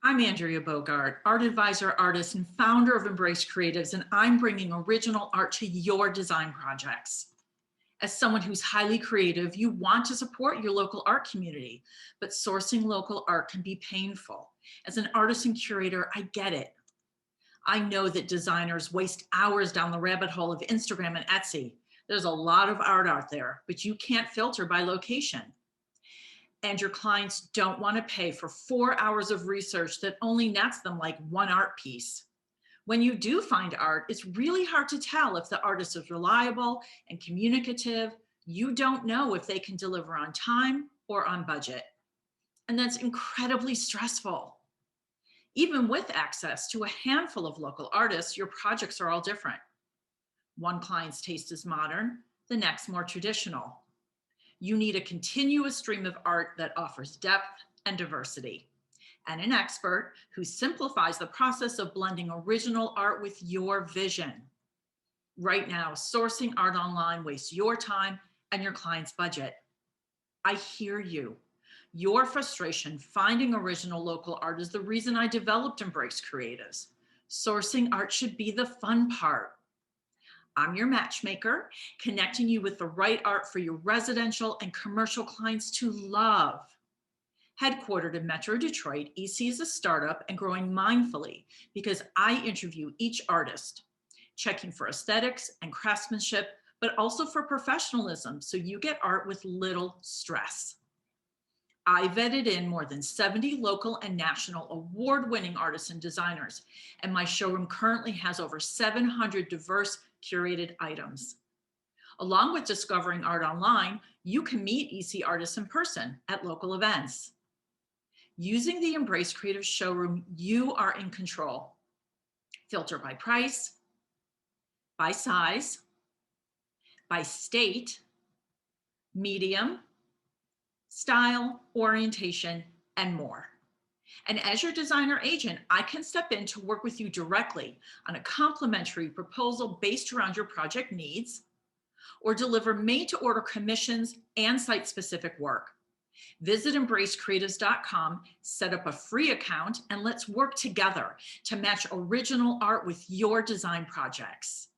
I'm Andrea Bogart, art advisor, artist, and founder of Embrace Creatives, and I'm bringing original art to your design projects. As someone who's highly creative, you want to support your local art community, but sourcing local art can be painful. As an artist and curator, I get it. I know that designers waste hours down the rabbit hole of Instagram and Etsy. There's a lot of art out there, but you can't filter by location. And your clients don't want to pay for 4 hours of research that only nets them like one art piece. When you do find art, it's really hard to tell if the artist is reliable and communicative. You don't know if they can deliver on time or on budget. And that's incredibly stressful. Even with access to a handful of local artists, your projects are all different. One client's taste is modern, the next more traditional. You need a continuous stream of art that offers depth and diversity, and an expert who simplifies the process of blending original art with your vision. Right now, sourcing art online wastes your time and your client's budget. I hear you. Your frustration finding original local art is the reason I developed Embrace Creatives. Sourcing art should be the fun part. I'm your matchmaker, connecting you with the right art for your residential and commercial clients to love. Headquartered in Metro Detroit, EC is a startup and growing mindfully because I interview each artist, checking for aesthetics and craftsmanship, but also for professionalism, so you get art with little stress. I vetted in more than 70 local and national award-winning artists and designers, and my showroom currently has over 700 diverse curated items. Along with discovering art online, you can meet EC artists in person at local events. Using the Embrace Creative showroom, you are in control. Filter by price, by size, by state, medium, style, orientation, and more. And as your designer agent, I can step in to work with you directly on a complimentary proposal based around your project needs, or deliver made-to-order commissions and site-specific work. Visit embracecreatives.com, set up a free account, and let's work together to match original art with your design projects.